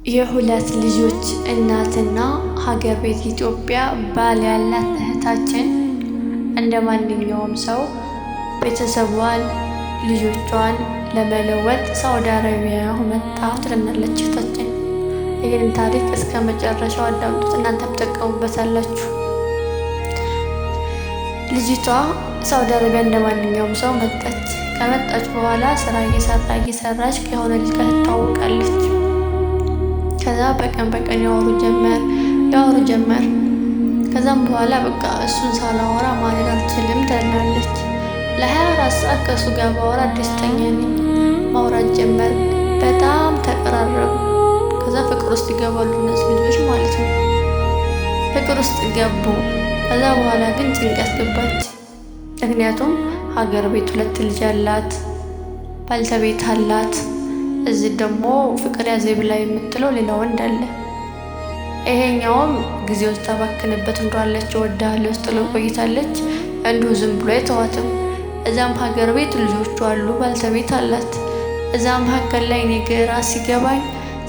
የሁለት ልጆች እናትና ሀገር ቤት ኢትዮጵያ ባል ያላት እህታችን እንደ ማንኛውም ሰው ቤተሰቧን ልጆቿን ለመለወጥ ሳውዲ አረቢያ መጣ ትለናለች እህታችን። ይህንን ታሪክ እስከ መጨረሻው አዳምጡት፣ እናንተም ትጠቀሙበታላችሁ። ልጅቷ ሳውዲ አረቢያ እንደ ማንኛውም ሰው መጣች። ከመጣች በኋላ ስራ እየሰራች ከሆነ ልጅ ጋር ትታወቃለች። ከዛ በቀን ያወሩ ጀመር። ከዛም በኋላ በቃ እሱን ሳላወራ ማለል አልችልም ትላለች። ለ24 ሰዓት ከእሱ ጋር ባወራ ደስተኛ ነኝ። ማውራት ጀመር። በጣም ተቀራረቡ። ከዛ ፍቅር ውስጥ ይገባሉ እነዚህ ልጆች ማለት ነው። ፍቅር ውስጥ ገቡ። ከዛ በኋላ ግን ጭንቀት ገባች። ምክንያቱም ሀገር ቤት 2 ልጅ አላት፣ ባልተቤት አላት። እዚህ ደግሞ ፍቅር ያዘ ብላ የምትለው ሌላ ወንድ አለ። ይሄኛውም ጊዜው ተባክንበት እንደዋለች ወዳለ ውስጥ ቆይታለች። እንዲሁ ዝም ብሎ አይተዋትም። እዛም ሀገር ቤት ልጆቹ አሉ፣ ባልተቤት አላት። እዛም መካከል ላይ እኔ ግራ ሲገባኝ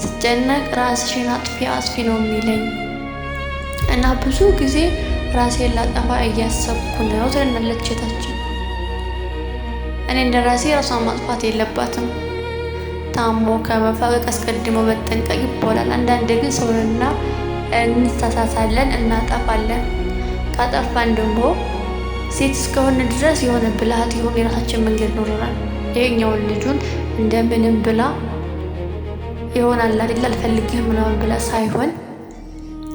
ስጨነቅ ራስሽን አጥፊ ነው የሚለኝ እና ብዙ ጊዜ ራሴን ላጠፋ እያሰብኩ ነው ትለናለች እህታችን። እኔ እንደ ራሴ ራሷን ማጥፋት የለባትም። ታሞ ከመፋቀቅ አስቀድሞ መጠንቀቅ ይባላል። አንዳንድ ግን ሰውንና እንሳሳታለን፣ እናጠፋለን። ካጠፋን ደግሞ ሴት እስከሆነ ድረስ የሆነ ብልሃት የሆነ የራሳችን መንገድ ኖረናል። ይሄኛውን ልጁን እንደምንም ብላ ይሆናል አይደል አልፈልግህም ምናምን ብላ ሳይሆን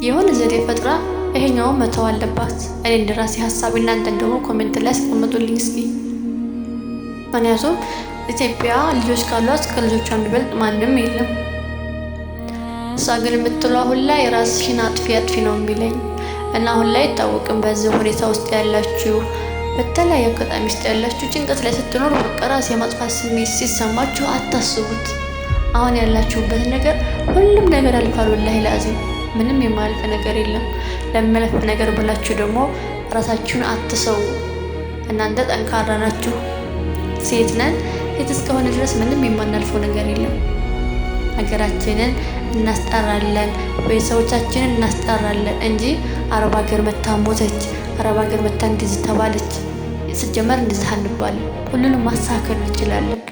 የሆነ ዘዴ ፈጥራ ይሄኛውን መተው አለባት። እኔ እንደ ራሴ ሀሳብ፣ እናንተን ደግሞ ኮሜንት ላይ አስቀምጡልኝ እስኪ። ምክንያቱም ኢትዮጵያ ልጆች ካሏት ከልጆቿ የሚበልጥ ማንም የለም። እሷ ግን የምትለው አሁን ላይ ራስሽን አጥፊ ነው የሚለኝ እና አሁን ላይ አይታወቅም። በዚህ ሁኔታ ውስጥ ያላችሁ፣ በተለያየ አጋጣሚ ውስጥ ያላችሁ፣ ጭንቀት ላይ ስትኖር በቃ ራስ የማጥፋት ስሜት ሲሰማችሁ አታስቡት። አሁን ያላችሁበት ነገር ሁሉም ነገር አልፏል። ወላሂ ላዚም ምንም የማያልፍ ነገር የለም። ለሚያልፍ ነገር ብላችሁ ደግሞ ራሳችሁን አትሰው። እናንተ ጠንካራ ናችሁ። ሴት ነን። ሴት እስከሆነ ድረስ ምንም የማናልፈው ነገር የለም። ሀገራችንን እናስጠራለን፣ ቤተሰቦቻችንን እናስጠራለን እንጂ አረብ ሀገር መታ ሞተች፣ አረብ ሀገር መታ እንደዚህ ተባለች፣ ስትጀመር እንደዚህ አንባልም። ሁሉንም ማስተካከል እንችላለን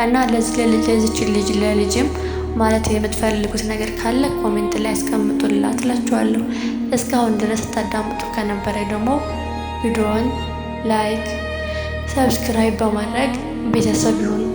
እና ለዚች ልጅ ለልጅም ማለት የምትፈልጉት ነገር ካለ ኮሜንት ላይ አስቀምጡላት እላችኋለሁ። እስካሁን ድረስ ታዳምጡ ከነበረ ደግሞ ቪዲዮውን ላይክ፣ ሰብስክራይብ በማድረግ ቤተሰብ ይሁኑ።